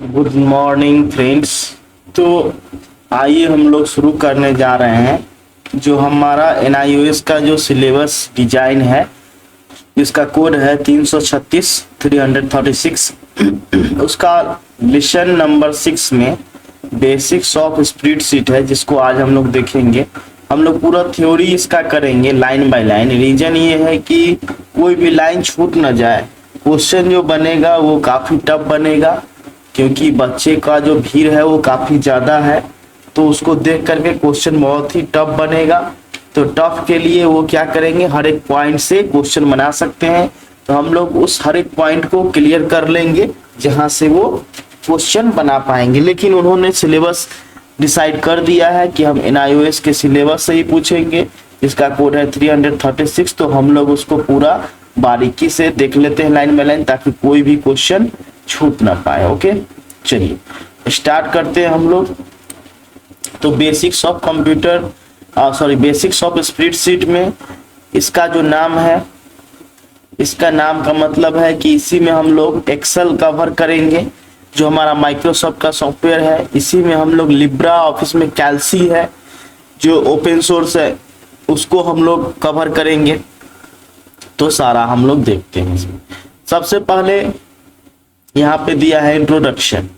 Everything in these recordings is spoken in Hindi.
Good morning friends. तो आइए हम लोग शुरू करने जा रहे हैं जो हमारा NIOS का जो सिलेबस डिजाइन है। इसका कोड है 336 उसका लेसन नंबर 6 में बेसिक्स ऑफ स्प्रेडशीट है, जिसको आज हम लोग देखेंगे। हम लोग पूरा थ्योरी इसका करेंगे लाइन बाय लाइन। रीजन ये है कि कोई भी लाइन छूट ना जाए। क्वेश्चन जो बनेगा वो काफी टफ बनेगा, क्योंकि बच्चे का जो भीड़ है वो काफी ज्यादा है, तो उसको देख करके क्वेश्चन बहुत ही टफ बनेगा। तो टफ के लिए वो क्या करेंगे, हर एक पॉइंट से क्वेश्चन बना सकते हैं। तो हम लोग उस हर एक पॉइंट को क्लियर कर लेंगे जहां से वो क्वेश्चन बना पाएंगे। लेकिन उन्होंने सिलेबस डिसाइड कर दिया है कि हम NIOS के सिलेबस से ही पूछेंगे, जिसका कोड है 336। तो हम लोग उसको पूरा बारीकी से देख लेते हैं लाइन बाय लाइन, ताकि कोई भी क्वेश्चन छूट ना पाए। ओके, चलिए स्टार्ट करते हैं हम लोग। तो basics of basics of spreadsheet में इसका जो नाम है, इसका नाम का मतलब है कि इसी में हम लोग एक्सेल कवर करेंगे, जो हमारा माइक्रोसॉफ्ट का सॉफ्टवेयर है। इसी में हम लोग लिब्रा ऑफिस में कैल्सी है जो ओपन सोर्स है, उसको हम लोग कवर करेंगे। तो सारा हम लोग देखते हैं इसमें। सबसे पहले यहाँ पे दिया है इंट्रोडक्शन।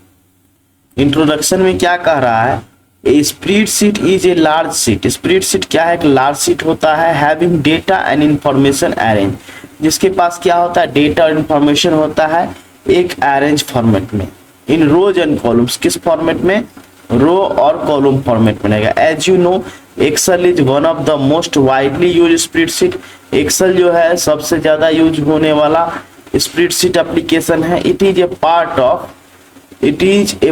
इंट्रोडक्शन में क्या कह रहा है, a spreadsheet is a large sheet. Spreadsheet क्या है, एक लार्ज शीट होता है having data and information arrange, जिसके पास क्या होता है, डेटा और इंफॉर्मेशन होता है एक अरेंज फॉर्मेट में, इन रोज एंड कॉलम्स। किस फॉर्मेट में, रो और कॉलम फॉर्मेट में रहेगा। As you know Excel is one of the most widely use spreadsheet. Excel जो है सबसे ज्यादा यूज होने वाला स्प्रेडशीट एप्लीकेशन है। It is a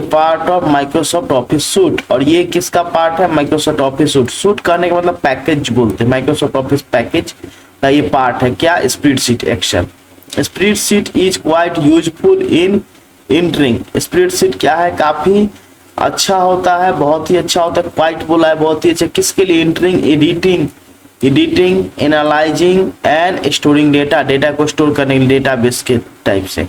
part of Microsoft Office suite. और ये किसका पार्ट है, माइक्रोसॉफ्ट ऑफिस सूट। सूट कहने का मतलब पैकेज बोलते हैं, माइक्रोसॉफ्ट ऑफिस पैकेज का ये पार्ट है। क्या, spreadsheet Excel. Spreadsheet is quite useful in entering. Spreadsheet क्या है, काफी अच्छा होता है, बहुत ही अच्छा होता है। क्वाइट बोला है, बहुत ही अच्छा। किसके लिए, entering, editing, analysing and storing data. Data को स्टोर करने के लिए डेटाबेस के टाइप से।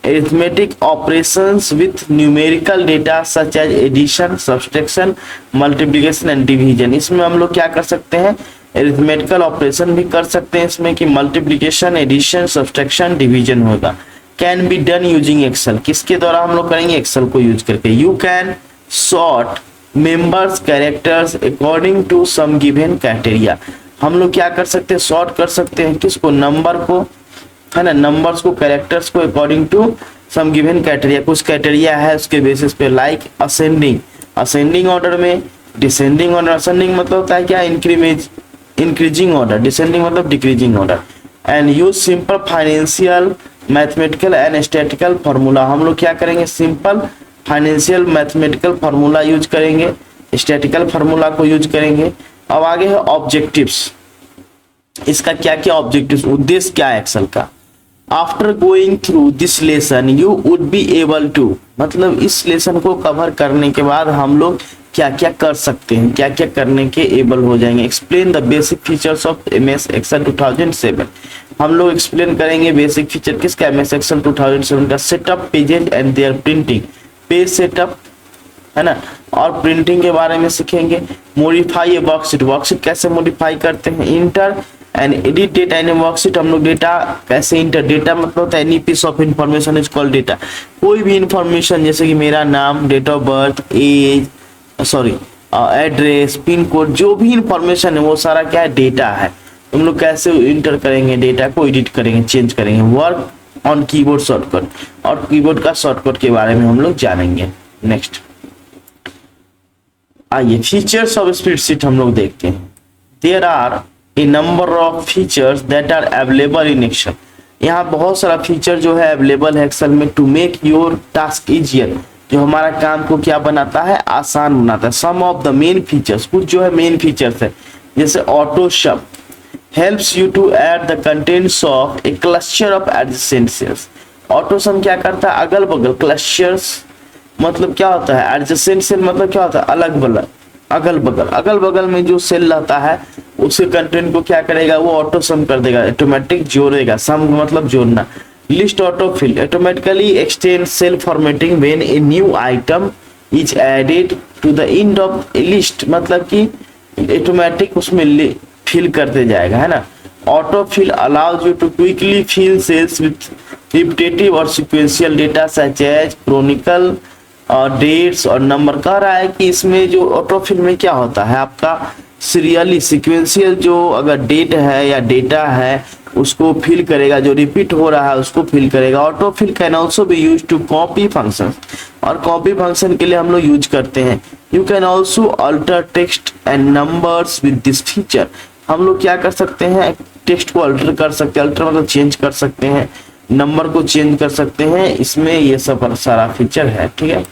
Arithmetic operations with numerical data such as addition, subtraction, multiplication and division. इसमें हम लोग क्या कर सकते हैं, अरिथमेटिकल ऑपरेशन भी कर सकते हैं इसमें, कि मल्टीप्लिकेशन, एडिशन, सब्सट्रैक्शन, डिवीजन होगा। Can be done using Excel. किसके द्वारा हम लोग करेंगे, एक्सेल को यूज करके। You can sort numbers characters according to some given criteria. हम लोग क्या कर सकते हैं, सॉर्ट कर सकते हैं किसको, नंबर को, है ना, नंबर्स को, कैरेक्टर्स को according to some given criteria. कुछ क्राइटेरिया है उसके बेसिस पे, लाइक असेंडिंग ऑर्डर में, डिसेंडिंग ऑर्डर। असेंडिंग मतलब होता है क्या, इंक्रीजिंग ऑर्डर, डिसेंडिंग मतलब decreasing order. And use simple financial, mathematical and statistical formula. हम लोग क्या करेंगे, simple financial mathematical formula use करेंगे, स्टैटिकल फार्मूला को यूज करेंगे। अब आगे है ऑब्जेक्टिव्स। इसका क्या क्या ऑब्जेक्टिव्स, उद्देश्य क्या है एक्सेल का। After going through this lesson you would be able to, मतलब इस लेसन को कवर करने के बाद हम लोग क्या क्या कर सकते हैं, क्या क्या करने के एबल हो जाएंगे। Explain the basic features of MS Excel 2007। हम लोग एक्सप्लेन करेंगे बेसिक फीचर किसका, MS एक्सेल 2007 का। Setup pages and their printing, page setup, है ना, और प्रिंटिंग के बारे में सीखेंगे। मॉडिफाई ए वर्कशीट, वर्कशीट कैसे मॉडिफाई करते हैं। Enter and edit data in worksheet, हम लोग डेटा कैसे इंटर, डेटा मतलब होता है any piece of information is called data. कोई भी इंफॉर्मेशन जैसे कि मेरा नाम, date of birth, age, address, pin code, जो भी इंफॉर्मेशन है वो सारा क्या है, डेटा है। हम लोग कैसे इंटर करेंगे, डेटा को एडिट करेंगे, चेंज करेंगे। वर्क ऑन कीबोर्ड शॉर्टकट, और कीबोर्ड का शॉर्टकट के बारे में हम लोग जानेंगे। नेक्स्ट आइए फीचर्स ऑफ स्प्रेडशीट हम लोग देखते हैं। There are a number of features that are available in Excel. यहाँ बहुत सारा फीचर जो है अवेलेबल है एक्सेल में, to make your task easier, जो हमारा काम को क्या बनाता है, आसान बनाता है। Some of the main features, कुछ जो है मेन फीचर्स है, जैसे auto sum helps you to add the contents of a cluster of adjacent cells. Auto sum क्या करता है, अगल बगल, क्लस्टर्स मतलब क्या होता है, एडजेसेंट सेल मतलब क्या होता है, अलग बगल, अगल बगल में जो सेल रहता है उसके कंटेंट को क्या करेगा, वो ऑटो सम कर देगा, ऑटोमेटिक जोड़ेगा। सम मतलब जोड़ना, List autofill automatically extends cell formatting when a new item is added to the end of a list, मतलब कि ऑटोमेटिक उसमें फिल करते जाएगा, है ना। Auto fill allows you to quickly fill cells with repetitive और sequential data such as chronical और डेट्स और नंबर। कह रहा है कि इसमें जो ऑटो फिल में क्या होता है, आपका सीरियली सिक्वेंशियल जो अगर डेट है या डेटा है उसको फिल करेगा, जो रिपीट हो रहा है उसको फिल करेगा। Auto fill can also be use to copy function, और कॉपी फंक्शन के लिए हम लोग यूज करते हैं। You can also alter text and numbers with this feature. हम लोग क्या कर सकते हैं, टेक्स्ट को अल्टर कर सकते हैं, अल्टर मतलब चेंज कर सकते हैं, नंबर को चेंज कर सकते हैं, इसमें ये सब सारा फीचर है, ठीक है।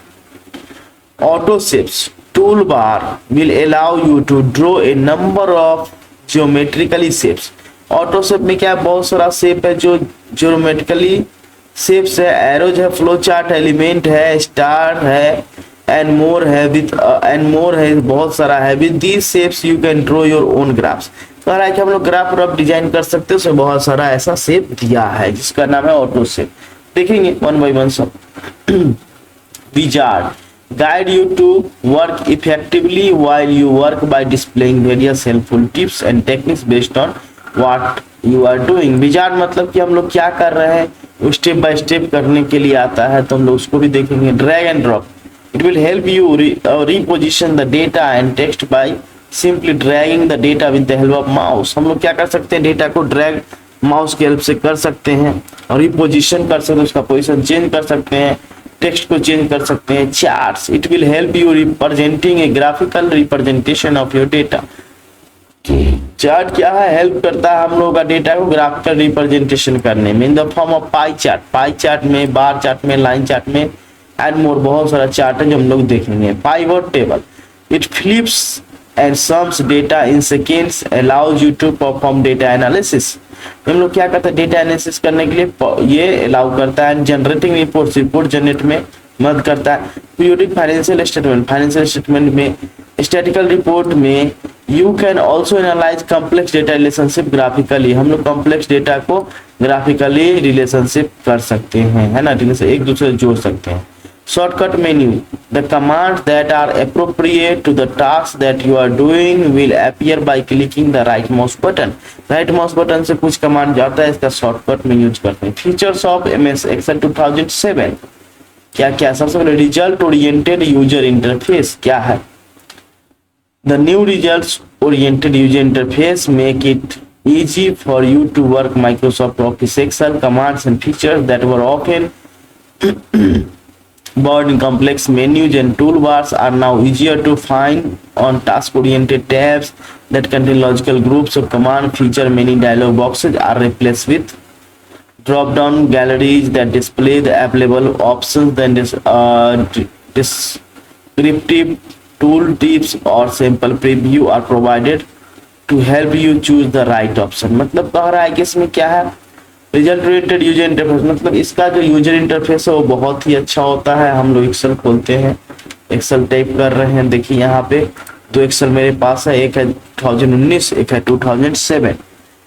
Auto shapes toolbar will allow you to draw a number of geometrically shapes. Auto shape में क्या है, बहुत सारा शेप है जो ज्योमेट्रिकली शेप्स है, एरोज है, फ्लो चार्ट एलिमेंट है, स्टार है, एंड मोर है, विद एंड मोर है, बहुत सारा है। With these shapes you can draw your own graphs. कह रहा है कि हम लोग ग्राफ रफ डिजाइन कर सकते हैं, उसमें बहुत सारा ऐसा शेप दिया है जिसका नाम है ऑटो शेप। देखेंगे वन बाय वन सब। Wizard guide you to work effectively while you work by displaying various helpful tips and techniques based on what you are doing। Wizard मतलब कि हम लोग क्या कर रहे हैं, स्टेप बाय स्टेप करने के लिए आता है, तो हम लोग उसको भी देखेंगे। Drag and drop it will help you reposition the data and text by simply dragging the data with the help of mouse। हम लोग क्या कर सकते हैं, डेटा को ड्रैग माउस की हेल्प से कर सकते हैं, और रिपोजिशन कर सकते हैं, उसका पोजीशन चेंज कर सकते हैं, टेक्स्ट को चेंज कर सकते हैं। Charts it will help you representing A graphical representation of your data. Chart क्या है, हेल्प करता है हम लोगों का डेटा को ग्राफिकल रिप्रेजेंटेशन करने में in the form of pie chart, pie chart में, बार चार्ट में, लाइन चार्ट में, एंड मोर। बहुत सारा चार्ट है जो हम लोग देखेंगे। Pivot table it flips and sums data in seconds, allows you to perform data analysis. हम लोग क्या करते हैं, डेटा एनालिसिस करने के लिए ये अलाउ करता है। जनरेटिंग रिपोर्ट, रिपोर्ट जनरेट में मदद करता है। Periodic financial statement, financial statement में, स्टैटिकल रिपोर्ट में। You can also analyse complex data relationship graphically. हम लोग कॉम्प्लेक्स डेटा को ग्राफिकली रिलेशनशिप कर सकते हैं, है ना, एक दूसरे से जोड़ सकते हैं। Shortcut menu, the commands that are appropriate to the task that you are doing will appear by clicking the right mouse button। right mouse button से कुछ कमांड जाता है, इसका शॉर्टकट में यूज करते हैं। फीचर्स ऑफ MS Excel 2007 क्या क्या, सबसे पहले रिजल्ट ओरिएंटेड यूजर इंटरफेस क्या है। The new results oriented user interface make it easy for you to work Microsoft Office Excel commands and features that were often Board in complex menus and toolbars are now easier to find on task-oriented tabs that contain logical groups of command feature. Many dialog boxes are replaced with drop-down galleries that display the available options. Then descriptive tool tips or sample preview are provided to help you choose the right option। मतलब कह रहा है कि इसमें क्या है, रिजल्ट ओरिएंटेड यूजर इंटरफेस, मतलब इसका जो यूजर इंटरफेस है वो बहुत ही अच्छा होता है। हम लोग एक्सेल खोलते हैं, एक्सेल टाइप कर रहे हैं, देखिए यहाँ पे दो एक्सेल मेरे पास है, एक है 2019, एक है 2007,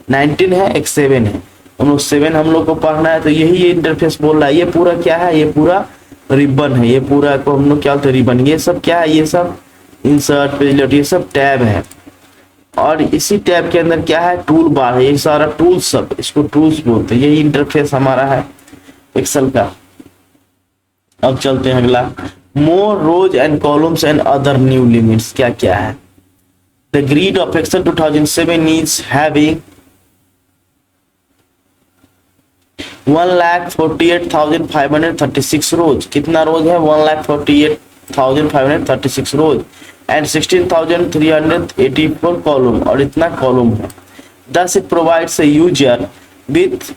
19 है, एक 7 है। हम लोग 7 हम लोग को पढ़ना है, तो यही ये इंटरफेस बोल रहा है। ये पूरा क्या है, ये पूरा रिबन है, ये पूरा को हम लोग क्या बोलते हैं, रिबन। ये सब क्या है, ये सब इंसर्ट, पेज लेआउट, ये सब टैब है, और इसी टैब के अंदर क्या है, टूल बार है, ये सारा टूल्स, सब इसको टूल्स बोलते हैं। यही इंटरफेस हमारा है एक्सेल का। अब चलते हैं अगला, more rows and columns and other new limits क्या क्या है। The grid of Excel 2007 is having 1,48,536 rows. कितना रोज है, 1,48,536 रोज and 16,384 column, और इतना कॉलम है। Thus it provides a user with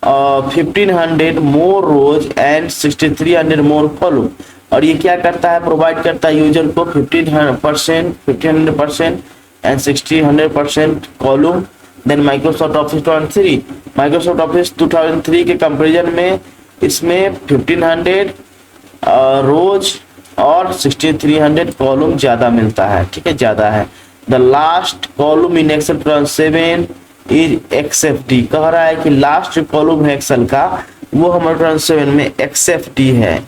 1,500 more rows and 6,300 more column। और ये क्या करता है, प्रोवाइड करता है यूजर को 1500% and 1600% column. Then Microsoft office 2003, Microsoft office 2003 के कंपेरिजन में इसमें 1500 रोज और 6300 कॉलम ज्यादा मिलता है, ठीक है, ज्यादा है। The last column in Excel 2007 is XFD. कह रहा है कि लास्ट जो कॉलम है एक्सेल का वो हमारे 27 में एक्सएफटी है,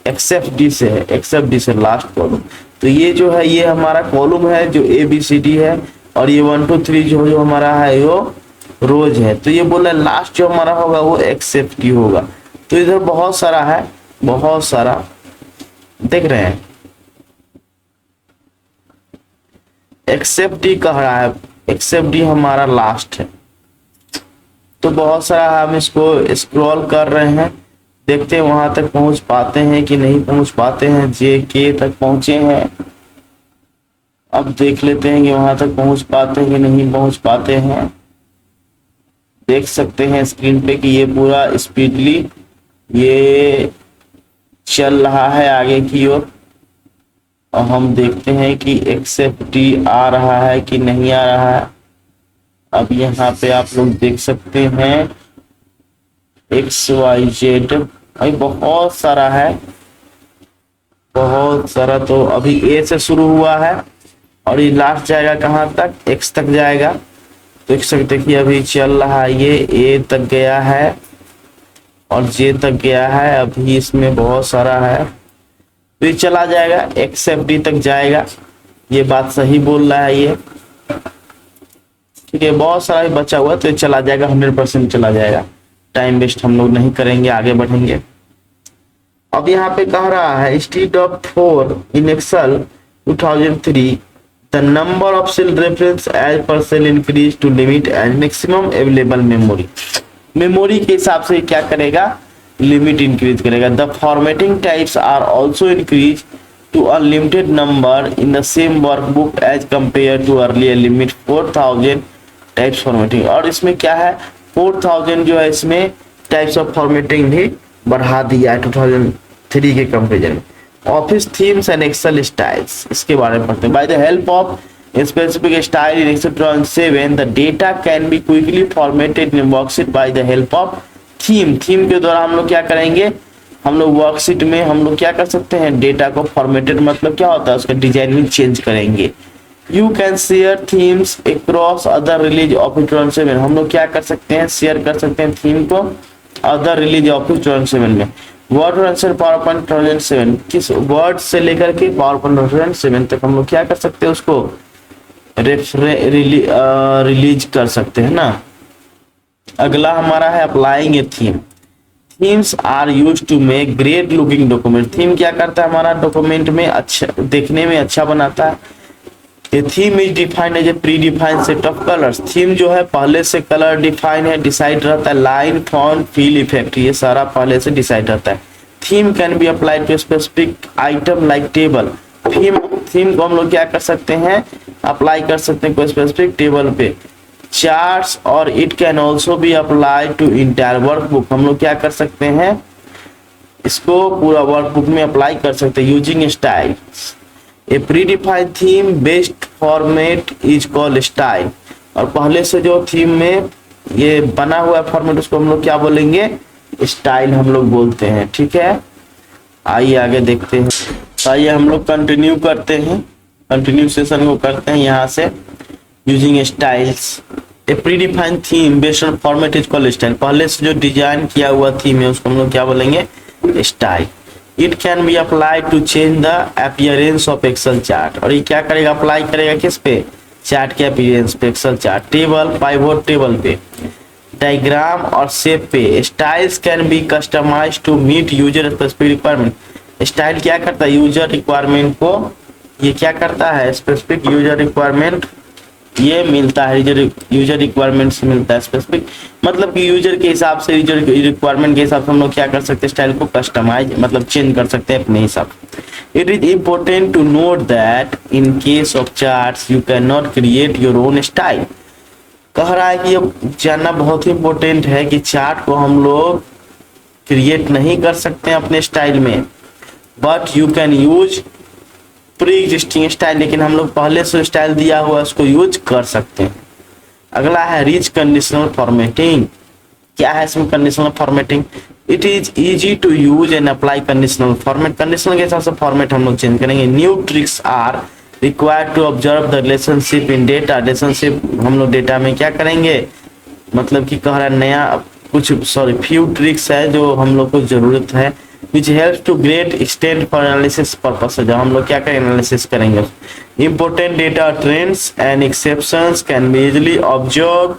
एक्सएफडी से है, एक्सएफडी से लास्ट कॉलम। तो ये जो है ये हमारा कॉलम है जो ABCD है, और ये 1 2 3 जो हमारा है वो रोज है। तो ये बोला लास्ट जो हमारा होगा वो एक्सएफटी होगा। तो इधर बहुत सारा है, बहुत सारा देख रहे हैं, एक्सेप्ट डी कह रहा है, एक्सेप्ट डी हमारा लास्ट है। तो बहुत सारा हम इसको स्क्रॉल कर रहे हैं, देखते हैं वहां तक पहुंच पाते हैं कि नहीं पहुंच पाते हैं। JK तक पहुंचे हैं, अब देख लेते हैं कि वहां तक पहुंच पाते हैं कि नहीं पहुंच पाते हैं। देख सकते हैं स्क्रीन पे कि ये पूरा स्पीडली ये चल रहा है आगे की ओर, और हम देखते हैं कि एक्सेप्ट आ रहा है कि नहीं आ रहा है। अब यहाँ पे आप लोग देख सकते हैं XYZ, भाई बहुत सारा है, बहुत सारा। तो अभी A से शुरू हुआ है और ये लास्ट जाएगा कहाँ तक, X तक जाएगा। तो देख सकते कि अभी चल रहा है, ये A तक गया है और J तक गया है, अभी इसमें बहुत सारा है। तो ये चला जाएगा XFD तक जाएगा, ये बात सही बोल रहा है ये, ठीक है। बहुत सारा ही बचा हुआ तो ये चला जाएगा, 100% चला जाएगा। टाइम वेस्ट हम लोग नहीं करेंगे, आगे बढ़ेंगे। अब यहाँ पे कह रहा है instead of 4 in Excel 2003 the number of cell reference as per cell increase to limit as maximum available memory. Memory के हिसाब से क्या करेगा, लिमिट इंक्रीज करेगा। The formatting types are also increase to unlimited number in the same workbook as compare to earlier limit 4000 types formatting. और इसमें क्या है, 4000 जो है इसमें टाइप्स ऑफ फॉर्मेटिंग भी बढ़ा दिया है 2003 के कंपेरिजन में। Office themes and Excel styles, इसके बारे में पढ़ते हैं। By the help of specific style in Excel 2007 the data can be quickly formatted in worksheet by the help of theme. Theme के द्वारा हम लोग क्या करेंगे, हम लोग वर्कशीट में हम लोग क्या कर सकते हैं, डेटा को फॉर्मेटेड मतलब क्या होता है, उसका डिजाइनिंग चेंज करेंगे। You can share themes across other release office 2007, हम लोग क्या कर सकते हैं, शेयर कर सकते हैं थीम को अदर रिलीज ऑफिस 2007 में। वर्ड 2007 किस वर्ड से लेकर के पावरपॉइंट 2007 तक हम लोग क्या कर सकते हैं, उसको रिलीज कर सकते हैं ना। अगला हमारा है applying a theme. Themes are used to make great looking document. Theme क्या करता है, हमारा डॉक्यूमेंट में अच्छा देखने में अच्छा बनाता है। A theme is defined as a predefined set of colours. Theme जो है पहले से कलर डिफाइन है, डिसाइड रहता है, लाइन फॉन्ट फील इफेक्ट ये सारा पहले से डिसाइड रहता है। Theme can be applied to specific item like table. Theme को हम लोग क्या कर सकते हैं, अप्लाई कर सकते हैं कोई स्पेसिफिक टेबल पे। चार्ट्स और it can also be apply to entire workbook. हम लोग क्या कर सकते हैं, इसको पूरा वर्कबुक में अप्लाई कर सकते हैं। Using styles, A predefined theme based format is called style. और पहले से जो थीम में ये बना हुआ फॉर्मेट उसको हम लोग क्या बोलेंगे, स्टाइल हम लोग बोलते हैं, ठीक है। आइए आगे देखते हैं, आइए हम लोग कंटिन्यू करते हैं, कंटिन्यू सेशन को करते हैं यहाँ से। Using styles, A predefined theme based on format is called style. पहले से जो डिजाइन किया हुआ थीम है उसको हम लोग क्या बोलेंगे, style. It can be applied to change the appearance of Excel chart. और ये क्या करेगा, अप्लाई करेगा किस पे, चार्ट के अपीयरेंस पे, Excel chart, table, pivot table पे, डायग्राम और शेप पे। Styles can be customized to meet user specific requirement. Style क्या करता है, यूजर रिक्वायरमेंट को ये क्या करता है, स्पेसिफिक यूजर रिक्वायरमेंट ये मिलता है, यूजर रिक्वायरमेंट से मिलता है स्पेसिफिक, मतलब कि यूजर के हिसाब से, यूजर रिक्वायरमेंट के हिसाब से हम लोग क्या कर सकते हैं, स्टाइल को कस्टमाइज मतलब चेंज कर सकते हैं अपने हिसाब। It is important to note that in case of charts you can not create your own style. कह रहा है कि ये जानना बहुत ही इंपॉर्टेंट है कि चार्ट को हम लोग क्रिएट नहीं कर सकते हैं अपने स्टाइल में, but you can use pre existing style, लेकिन हम लोग पहले से स्टाइल दिया हुआ उसको यूज कर सकते हैं। अगला है रिच कंडीशनल फॉर्मेटिंग। क्या है इसमें conditional formatting, it is easy to use and apply conditional format. Conditional के हिसाब से फॉर्मेट हम लोग चेंज करेंगे। New tricks are required to observe the relationship in data. Relationship हम लोग डेटा में क्या करेंगे, मतलब कि कह रहा है नया कुछ फ्यू ट्रिक्स है जो हम लोग को जरूरत है, which help to great extend for analysis purpose है, जब हम लोग क्या करें एनालिसिस करेंगे। Important data trends and exceptions can be easily observe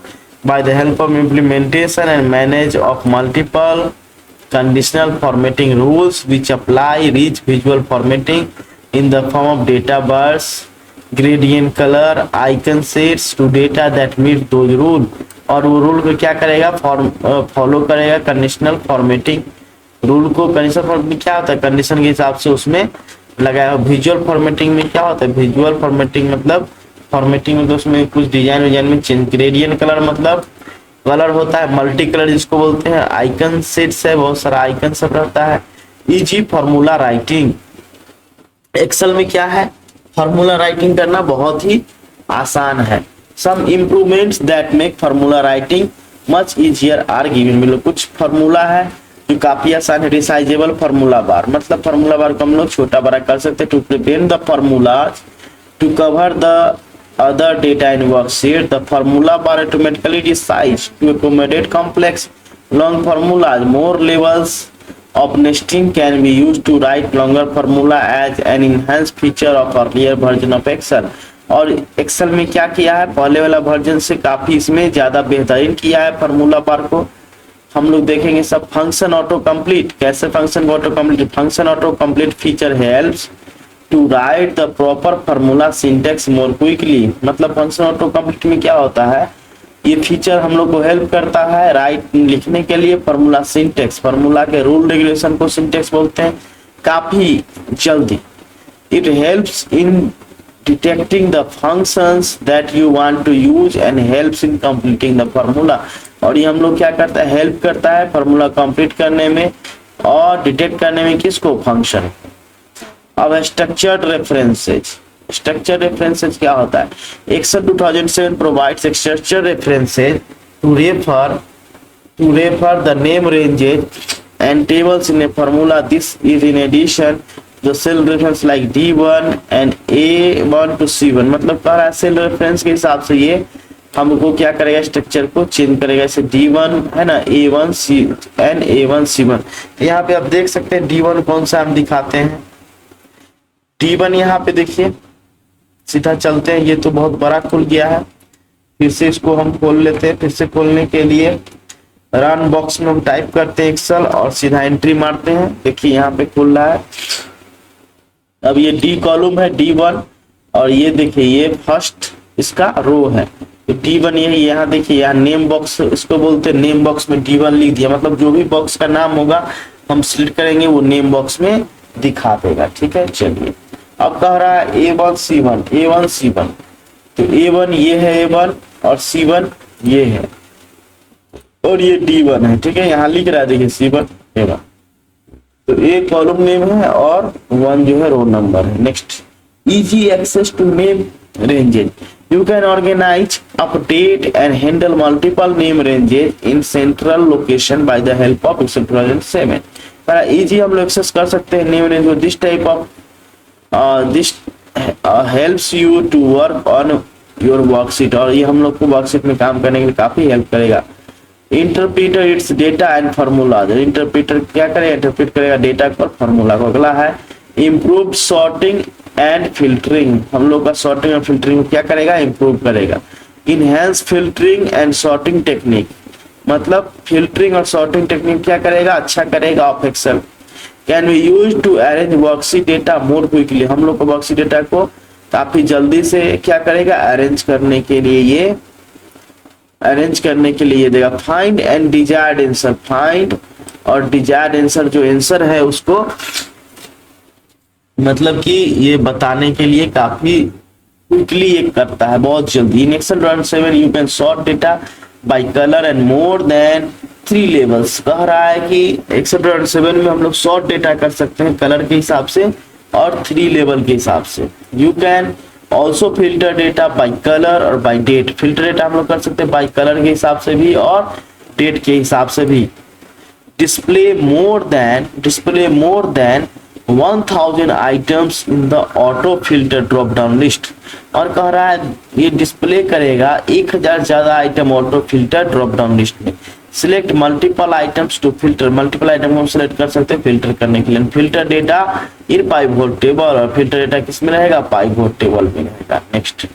by the help of implementation and manage of multiple conditional formatting rules which apply rich visual formatting in the form of data bars, gradient color, icon sets to data that meet those rule। और वो रूल को क्या करेगा फॉलो करेगा कंडीशनल फॉर्मेटिंग रूल को। कंडीशनल फॉर्मेटिंग क्या होता है, कंडीशन के हिसाब से उसमें लगाया। विजुअल फॉर्मेटिंग में क्या होता है, विजुअल फॉर्मेटिंग मतलब उसमें कुछ डिजाइन में चेंज। ग्रेडियंट कलर मतलब कलर होता है मल्टी कलर जिसको बोलते हैं। आइकन सेट्स है, बहुत सारा आइकन सब रहता है। इजी फॉर्मूला राइटिंग, एक्सेल में क्या है फॉर्मूला राइटिंग करना बहुत ही आसान है। Some improvements that make formula writing much easier are given, मतलब कुछ फॉर्मूला है जो काफी आसान है। रिसाइजेबल फॉर्मूला बार मतलब फॉर्मूला बार को हम लोग छोटा बड़ा कर सकते हैं। To prepare the formulas to cover the other data in worksheet, the formula bar automatically resized to accommodate complex long formulas. More levels of nesting can be used to write longer formula as an enhanced feature of earlier version of Excel। और Excel में क्या किया है, पहले वाला वर्जन से काफी इसमें ज्यादा बेहतरीन किया है फॉर्मूला बार को। हम लोग देखेंगे सब फंक्शन ऑटो कंप्लीट, कैसे function auto complete. Function auto complete feature helps to write the proper formula syntax more quickly, मतलब फंक्शन ऑटो कंप्लीट में क्या होता है, ये फीचर हम लोग को हेल्प करता है राइट लिखने के लिए फॉर्मूला सिंटेक्स, फॉर्मूला के रूल रेगुलेशन को सिंटेक्स बोलते हैं, काफी जल्दी। It helps in detecting the functions that you want to use and helps in completing the formula. और ये हम लोग क्या करता है, हेल्प करता है फॉर्मूला कंप्लीट करने में और डिटेक्ट करने में किसको, फंक्शन। अब स्ट्रक्चर्ड रेफरेंसेज, स्ट्रक्चर्ड रेफरेंसेज क्या होता है, Excel 2007 provides structured references to refer the name ranges and tables in a formula. This is in addition the cell reference like D1 and A1 to C1, मतलब कह रहा है सेल रेफरेंस के हिसाब से ये हमको क्या करेगा, स्ट्रक्चर को चेंज करेगा। जैसे D1 है ना, A1 C and A1 C1। तो यहाँ पे आप देख सकते हैं D1 कौन सा हम दिखाते हैं, D1 यहाँ पे देखिए, सीधा चलते हैं। ये तो बहुत बड़ा खुल गया है, फिर से इसको हम खोल लेते हैं। फिर से खोलने के लिए रन बॉक्स में हम टाइप करते हैं एक्सेल और सीधा एंट्री मारते हैं। देखिए यहाँ पे खुल रहा है। अब ये डी कॉलम है D1 और ये देखिए ये फर्स्ट इसका रो है। तो D1 यही, यहाँ देखिए यहाँ नेम बॉक्स इसको बोलते हैं, नेम बॉक्स में D1 लिख दिया, मतलब जो भी बॉक्स का नाम होगा हम सिलेक्ट करेंगे वो नेम बॉक्स में दिखा देगा। ठीक है, चलिए अब कह रहा है A1 C1, तो A1 ये है A1 और C1 ये है और ये D1 है। ठीक है, यहाँ लिख रहा है देखिए C1 A1, तो A कॉलम नेम है और 1 जो है रो नंबर है। Next, easy access to name ranges, you can organize update and handle multiple name ranges in central location by the help of Excel 2007। Easy हम लोग एक्सेस कर सकते हैं नेम रेंज को। This type of this helps you to work on your worksheet, और ये हम लोग को वर्कशीट में काम करने के लिए काफी हेल्प करेगा। Interpreter it's data and formula, interpreter क्या करेगा, इंटरप्रीट करेगा डेटा को और फॉर्मूला को। अगला है इम्प्रूव सॉर्टिंग एंड फिल्टरिंग, हम लोग का सॉर्टिंग और फिल्टरिंग क्या करेगा, इम्प्रूव करेगा। Enhance filtering and sorting technique, मतलब फिल्टरिंग और सॉर्टिंग टेक्निक क्या करेगा, अच्छा करेगा of Excel. Can be use to arrange worksheet data more quickly, हम लोग को वर्कशीट डेटा को काफी जल्दी से क्या करेगा, अरेंज करने के लिए ये देगा। Find and desired answer, find और डिजायर्ड आंसर जो आंसर है उसको मतलब कि ये बताने के लिए काफी क्विकली ये करता है, बहुत जल्दी। In Excel 2007 you can sort data by colour and more than 3 levels, कह रहा है कि एक्सेल 2007 में हम लोग सॉर्ट डेटा कर सकते हैं कलर के हिसाब से और 3 लेवल के हिसाब से। You can also filter data by colour और बाय डेट, फिल्टर डेटा हम लोग कर सकते हैं बाय कलर के हिसाब से भी और डेट के हिसाब से भी। Display more than 1000 items in the auto filter drop down list, और कह रहा है ये डिस्प्ले करेगा 1000 ज्यादा item auto filter drop down list में। Select multiple items to filter, multiple item को सिलेक्ट कर सकते हैं फिल्टर करने के लिए। Filter data in pivot table, और फिल्टर डेटा किस में रहेगा, पाइवट टेबल में रहेगा। नेक्स्ट,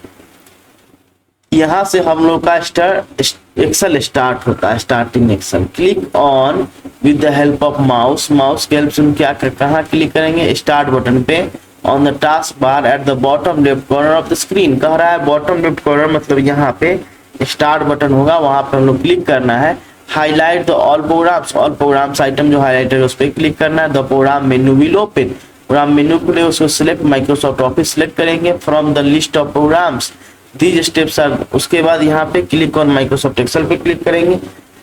यहाँ से हम लोग का एक्सेल स्टार्ट होता है, starting Excel. Click on with the help of mouse, mouse के हेल्प से हम क्या कहाँ क्लिक करेंगे, स्टार्ट बटन पे on the task bar at the bottom left corner of the screen. कह रहा है बॉटम लेफ्ट कॉर्नर मतलब यहाँ पे स्टार्ट बटन होगा, वहां पे हम लोग क्लिक करना है। Highlight the all programs item जो हाईलाइटेड है उस पर क्लिक करना है। The program menu will open, program menu के लिए उसको सिलेक्ट माइक्रोसॉफ्ट ऑफिस सिलेक्ट करेंगे from the list of programs these steps are. उसके बाद यहाँ पे क्लिक ऑन माइक्रोसॉफ्ट एक्सेल पे क्लिक करेंगे।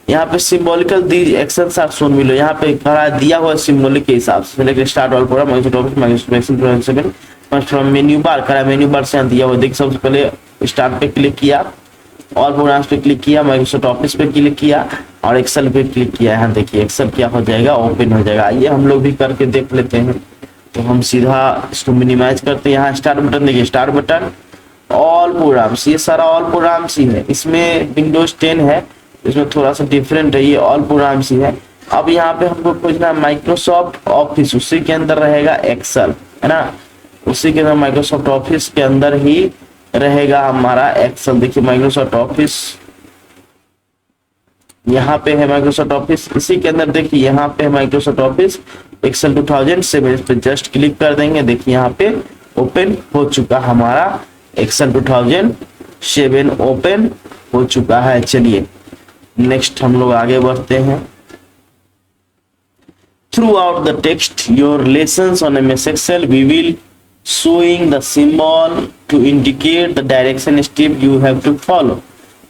यहाँ पे symbolical these excels are shown below, यहाँ पे कहा दिया हुआ सिंबॉलिक के हिसाब से select start all program Microsoft office Microsoft Excel 7 from menu bar. करा मेन्यू बार से दिया हुआ, देख सबसे पहले स्टार्ट पे क्लिक किया, ऑल प्रोग्राम्स पे क्लिक किया, माइक्रोसॉफ्ट ऑफिस पे क्लिक किया और एक्सेल पे क्लिक किया। यहाँ देखिए एक्सेल क्या हो जाएगा, ओपन हो जाएगा। आइए हम लोग भी करके देख लेते हैं। तो हम सीधा इसको मिनिमाइज करते हैं। यहाँ स्टार्ट बटन देखिए, स्टार्ट बटन ऑल प्रोग्राम्स, ये सारा ऑल प्रोग्राम्स ही है। इसमें विंडोज 10 है, इसमें थोड़ा सा डिफरेंट है, ये ऑल प्रोग्राम्स ही है। अब यहाँ पे हमको खोजना माइक्रोसॉफ्ट ऑफिस, उसी के अंदर रहेगा एक्सेल, है ना, उसी के अंदर माइक्रोसॉफ्ट ऑफिस के अंदर ही रहेगा हमारा एक्सेल। देखिए माइक्रोसॉफ्ट ऑफिस यहाँ पे है, माइक्रोसॉफ्ट ऑफिस इसी के अंदर देखिए यहाँ पे है माइक्रोसॉफ्ट ऑफिस एक्सेल 2007। इस पे जस्ट क्लिक कर देंगे, देखिए यहाँ पे ओपन हो चुका हमारा एक्सेल 2007 ओपन हो चुका है। चलिए नेक्स्ट हम लोग आगे बढ़ते हैं। Throughout the text your lessons on MS Excel we will showing the symbol to indicate the direction step you have to follow।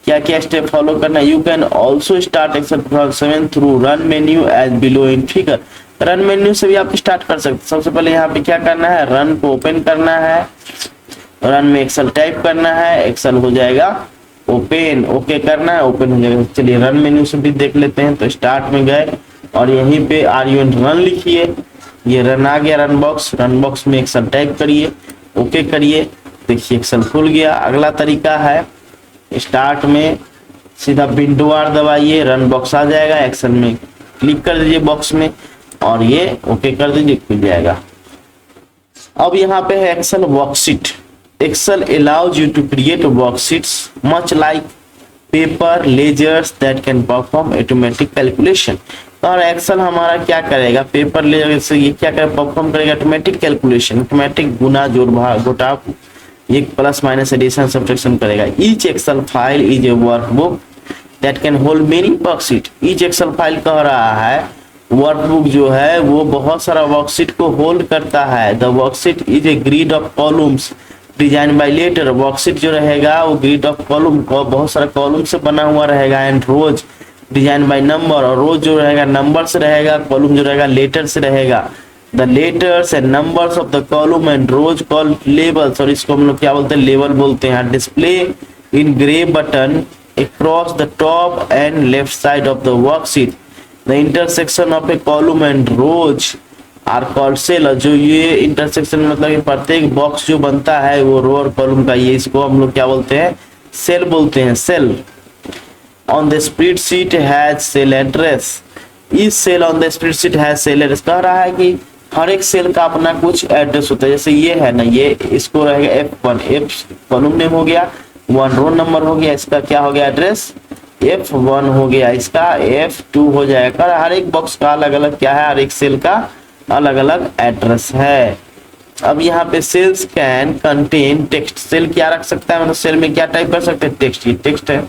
क्या क्या स्टेप फॉलो करना है। You can also start Excel 2007 through run menu as below in figure. Run menu से भी आप स्टार्ट कर सकते हैं। सबसे पहले यहाँ पे क्या करना है, रन को ओपन करना है, रन में एक्सेल टाइप करना है, एक्सेल हो जाएगा ओपन, ओके करना है, ओपन हो जाएगा। चलिए रन मेन्यू से भी देख लेते हैं। तो स्टार्ट में गए और यहीं पे आर यू एन रन लिखिए, ये रन आ गया, रन बॉक्स में एक्सेल टाइप करिए, ओके करिए, देखिए एक्सेल खुल गया। अगला तरीका है स्टार्ट में सीधा विंडो आर दबाइए, रन बॉक्स आ जाएगा, एक्सेल में क्लिक कर दीजिए बॉक्स में और ये ओके कर दीजिए, खुल जाएगा। अब यहाँ पे है Excel worksheet. Excel allows you to create worksheets much like paper ledgers that can perform automatic calculation. और एक्सेल हमारा क्या करेगा, पेपर लेजर से ये क्या करेगा, परफॉर्म करेगा ऑटोमेटिक कैलकुलेशन, ऑटोमेटिक गुना जोड़ भाग घटाव, ये प्लस माइनस एडिशन सब्ट्रैक्शन करेगा। Each Excel file is a workbook that can hold many worksheet. Each Excel file कह रहा है वर्कबुक जो है वो बहुत सारा वर्कशीट को होल्ड करता है। The worksheet is a grid of columns design by letter. Worksheet जो रहेगा वो ग्रिड ऑफ कॉलम को बहुत सारा कॉलम से बना हुआ रहेगा। And rows design by number, और रोज जो रहेगा नंबर से रहेगा, कॉलम जो रहेगा लेटर से रहेगा। The letters and numbers of the column and rows called labels, और इसको हम लोग क्या बोलते हैं, लेबल बोलते हैं। Display in grey button across the top and left side of the worksheet. The intersection of a column and rows are called cell. जो ये इंटरसेक्शन मतलब प्रत्येक बॉक्स जो बनता है वो रो और कॉलम का, ये इसको हम लोग क्या बोलते हैं, सेल बोलते हैं, cell. On the spreadsheet has cell address। इस सेल ऑन द स्प्रेडशीट है सेल एड्रेस। कह रहा है कि हर एक सेल का अपना कुछ एड्रेस होता है। जैसे ये है ना, ये इसको रहेगा F1, F कॉलम नेम हो गया, 1 रो नंबर हो गया, इसका क्या हो गया एड्रेस F1 हो गया, इसका F2 हो जाएगा। हर एक बॉक्स का अलग अलग क्या है, हर एक सेल का अलग अलग एड्रेस है। अब यहाँ पे cells can contain text. Cell क्या रख सकता है, मतलब सेल में क्या टाइप कर सकते हैं, टेक्स्ट। ये टेक्स्ट है।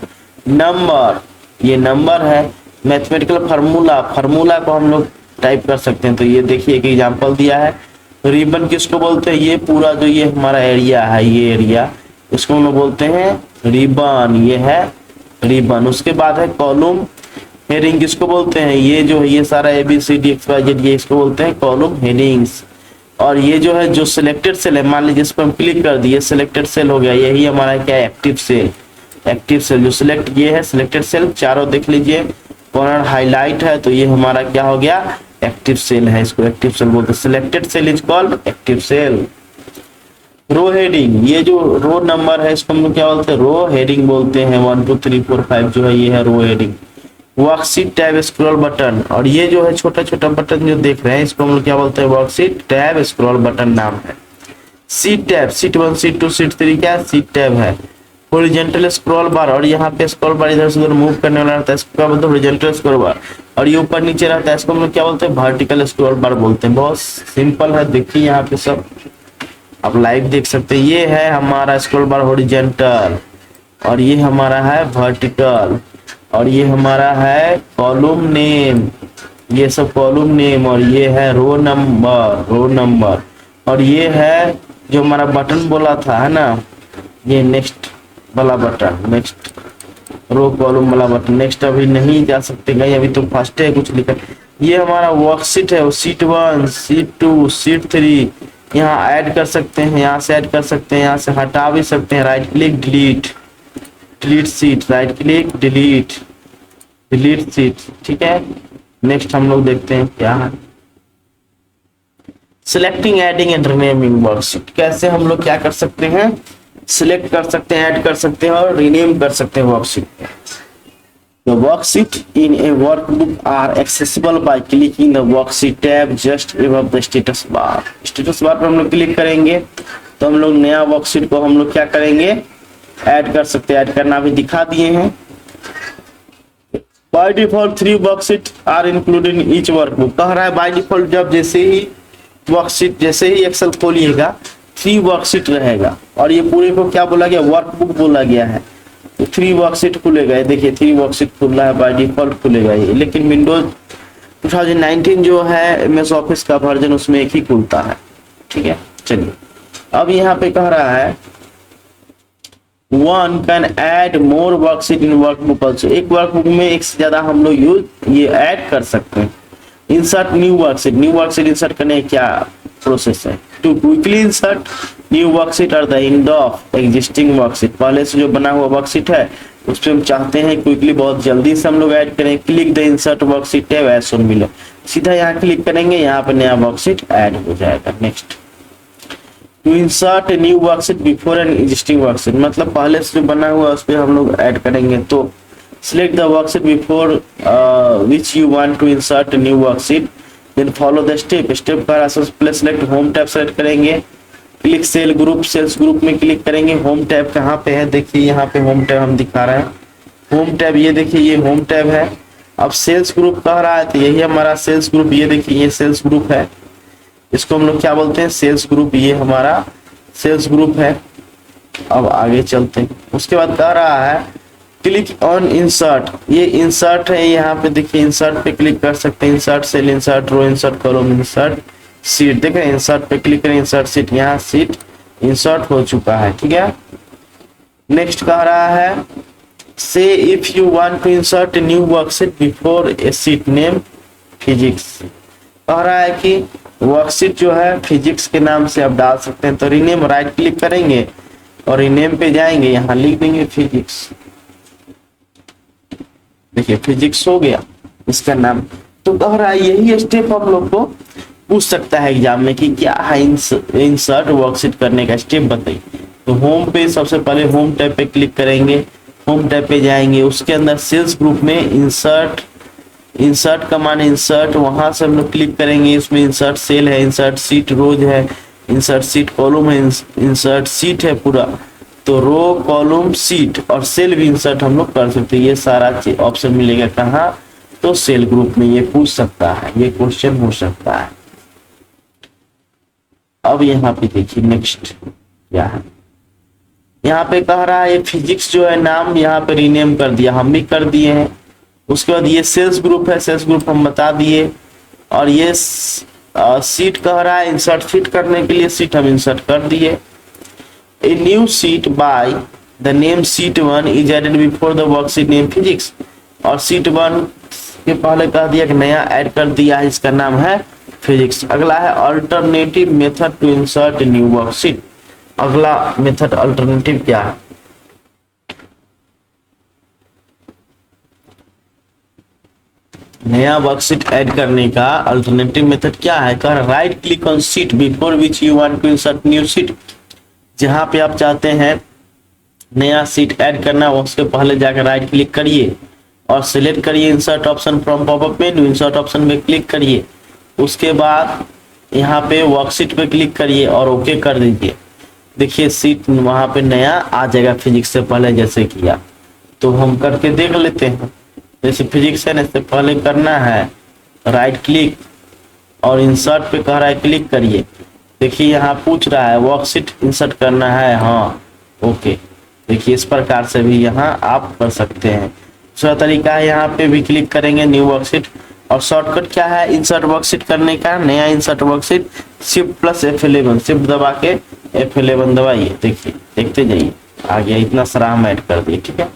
नंबर, ये नंबर है। मैथमेटिकल फार्मूला, फार्मूला को हम लोग टाइप कर सकते हैं। तो ये देखिए एक एग्जांपल दिया है। रिबन किसको बोलते हैं, ये पूरा जो ये हमारा एरिया है, ये एरिया इसको हम लोग बोलते हैं रिबन, ये है रिबन। उसके बाद है कॉलम। हेडिंग किसको बोलते हैं, ये जो है ये सारा ABCD XYZ, ये इसको बोलते हैं कॉलम हेडिंग्स। और ये जो है जो सिलेक्टेड सेल है, मान लीजिए इस पर हम क्लिक कर दिए, सिलेक्टेड सेल हो गया, यही हमारा क्या है, एक्टिव सेल। एक्टिव सेल जो सिलेक्ट ये है सिलेक्टेड सेल, चारों देख लीजिए, कॉर्नर हाईलाइट है, तो ये हमारा क्या हो गया, एक्टिव सेल है, इसको एक्टिव सेल बोलते हैं। Selected cell is called active cell. Row heading, ये जो रो नंबर है इसको हम लोग क्या बोलते हैं, रो हेडिंग बोलते हैं। 1 2 3 4 5 जो है ये है row heading. Worksheet tab scroll button, और ये जो है छोटा छोटा बटन जो देख रहे हैं इसको हम लोग क्या बोलते हैं, वर्कशीट टैब स्क्रॉल बटन नाम है। Seat tab, seat 1 seat 2 seat 3 क्या है, सीट टैब है। हॉरिजॉन्टल स्क्रॉल बार, और यहाँ पे स्क्रॉल बार इधर से उधर मूव करने वाला रहता है, इसको क्या बोलते हैं, हॉरिजॉन्टल स्क्रॉल बार। और ये ऊपर नीचे रहता है, इसको हम लोग क्या बोलते हैं, वर्टिकल स्क्रॉल बार बोलते हैं। बहुत सिंपल है, देखिए यहाँ पे सब आप लाइव देख सकते हैं। ये है हमारा स्क्रॉल बार हॉरिजॉन्टल, और ये हमारा है वर्टिकल, और ये हमारा है कॉलम नेम, ये सब कॉलम नेम, और ये है रो नंबर, रो नंबर। और ये है जो हमारा बटन बोला था है ना, ये नेक्स्ट वाला बटन, नेक्स्ट रो कॉलम वाला बटन। नेक्स्ट अभी नहीं जा सकते कहीं, अभी तो फर्स्ट है कुछ लिखा। ये हमारा वर्कशीट है, सीट 1 सीट 2 सीट 3, यहाँ ऐड कर सकते हैं, यहाँ से ऐड कर सकते हैं, यहाँ से हटा भी सकते हैं। Right click delete, delete seat, right click delete, delete seat, ठीक है। नेक्स्ट हम लोग देखते हैं क्या है, selecting adding and renaming worksheet. कैसे हम लोग क्या कर सकते हैं, सिलेक्ट कर सकते हैं, ऐड कर सकते हैं और रीनेम कर सकते हैं worksheet. The worksheet in a workbook are accessible by clicking the worksheet tab just above the status bar। status bar पर हम लोग क्लिक करेंगे तो हम लोग नया वर्कशीट को हम लोग क्या करेंगे, ऐड कर सकते हैं। ऐड करना भी दिखा दिए हैं। By default 3 worksheet are included in each workbook। कह रहा है बाय डिफॉल्ट जब जैसे ही वर्कशीट, जैसे ही एक्सेल खोलिएगा 3 वर्कशीट रहेगा, और ये पूरे को क्या बोला गया, वर्कबुक बोला गया है। तो 3 वर्कशीट खुलेगा, देखिए 3 वर्कशीट खुल रहा है, बाय डिफॉल्ट खुलेगा ये। लेकिन विंडोज 2019 जो है एमएस ऑफिस का वर्जन, उसमें एक ही खुलता है, ठीक है। चलिए अब यहाँ पे कह रहा है one can add more worksheet in workbook also. एक वर्कबुक में एक से ज्यादा हम लोग यूज ये ऐड कर सकते हैं। Insert new worksheet, new worksheet insert करने क्या प्रोसेस है, to quickly insert new worksheet और the end of existing worksheet. पहले से जो बना हुआ वर्कशीट है उस पर हम चाहते हैं क्विकली बहुत जल्दी से हम लोग ऐड करें। Click the insert worksheet tab as shown below, सीधा यहाँ क्लिक करेंगे, यहाँ पे नया वर्कशीट ऐड हो जाएगा। Next, to insert new worksheet before an existing worksheet, मतलब पहले से जो बना हुआ उस पर हम लोग ऐड करेंगे। तो select the worksheet before which you want to insert new worksheet, then follow the step. Step का पहले सिलेक्ट होम टैब सेलेक्ट करेंगे, click cell group, cells group में क्लिक करेंगे। होम टैब कहाँ पे है, देखिए यहाँ पे होम टैब हम दिखा रहे हैं। होम टैब ये देखिए, ये होम टैब है। अब सेल्स ग्रुप कह रहा है तो यही हमारा सेल्स ग्रुप, ये देखिए ये सेल्स ग्रुप है, इसको हम लोग क्या बोलते हैं, सेल्स ग्रुप। ये हमारा सेल्स ग्रुप है। अब आगे चलते हैं। उसके बाद कह रहा है क्लिक ऑन इंसर्ट, ये इंसर्ट है, यहाँ पे देखिए इंसर्ट पे क्लिक कर सकते हैं। Insert cell, insert row, insert column, insert sheet, देख रहे हैं इंसर्ट पे क्लिक करें, इंसर्ट सीट, यहाँ सीट इंसर्ट हो चुका है, ठीक है। नेक्स्ट कह रहा है से if you want to insert new worksheet before a sheet name physics. कह रहा है कि वर्कशीट जो है फिजिक्स के नाम से आप डाल सकते हैं। तो रीनेम, राइट क्लिक करेंगे और रीनेम पे जाएंगे, यहाँ लिख देंगे फिजिक्स। देखिए फिजिक्स हो गया इसका नाम। तो कह रहा है यही स्टेप हम लोग को पूछ सकता है एग्जाम में कि क्या है इंसर्ट वर्कशीट करने का स्टेप बताइए। तो होम पे सबसे पहले होम टैब पे क्लिक करेंगे, होम टैब पे जाएंगे, उसके अंदर सेल्स ग्रुप में इंसर्ट, इंसर्ट का मान इंसर्ट, वहां से हम लोग क्लिक करेंगे। इसमें इंसर्ट सेल है, इंसर्ट सीट रोज है, इंसर्ट सीट कॉलम है, इंसर्ट सीट है पूरा। तो रो कॉलम सीट और सेल भी इंसर्ट हम लोग कर सकते हैं। ये सारा ऑप्शन मिलेगा कहाँ, तो सेल ग्रुप में। ये पूछ सकता है, ये क्वेश्चन हो सकता है। अब यहाँ पे देखिए नेक्स्ट क्या है, यहाँ पे कह रहा है ये फिजिक्स जो है नाम यहाँ पे रीनेम कर दिया, हम भी कर दिए हैं। उसके बाद ये सेल्स ग्रुप है, सेल्स ग्रुप हम बता दिए। और ये सीट कह रहा है इंसर्ट सीट करने के लिए, सीट हम इंसर्ट कर दिए। A new sheet by the name sheet 1 is added before the worksheet name physics. और सीट 1 के पहले कह दिया कि नया ऐड कर दिया है, इसका नाम है फिजिक्स। अगला है alternative method to insert new worksheet. अगला मेथड अल्टरनेटिव क्या है, नया वर्कशीट ऐड करने का अल्टरनेटिव मेथड क्या है? कह right click on sheet before which you want to insert new sheet. जहां पे आप चाहते हैं नया शीट ऐड करना, उसके पहले जाकर राइट क्लिक करिए और सिलेक्ट करिए insert option from popup menu. Insert option में क्लिक करिए, उसके बाद यहाँ पे वर्कशीट पे क्लिक करिए और ओके कर दीजिए। देखिए सीट वहां पे नया आ जाएगा फिजिक्स से पहले जैसे किया। तो हम करके देख लेते हैं। जैसे फिजिक्स है ना, इससे पहले करना है राइट क्लिक और इंसर्ट पे कह रहा है क्लिक करिए। देखिए यहाँ पूछ रहा है वर्कशीट इंसर्ट करना है, हाँ ओके। देखिए इस प्रकार से भी यहाँ आप कर सकते हैं। दूसरा तरीका है, यहाँ पे भी क्लिक करेंगे न्यू वर्कशीट और शॉर्टकट क्या है इंसर्ट वर्कशीट करने का? नया insert worksheet shift plus F11, shift दबा के F11 दबाइए। देखिए देखते जाइए आ गया, इतना सारा हम ऐड कर दिए। ठीक है,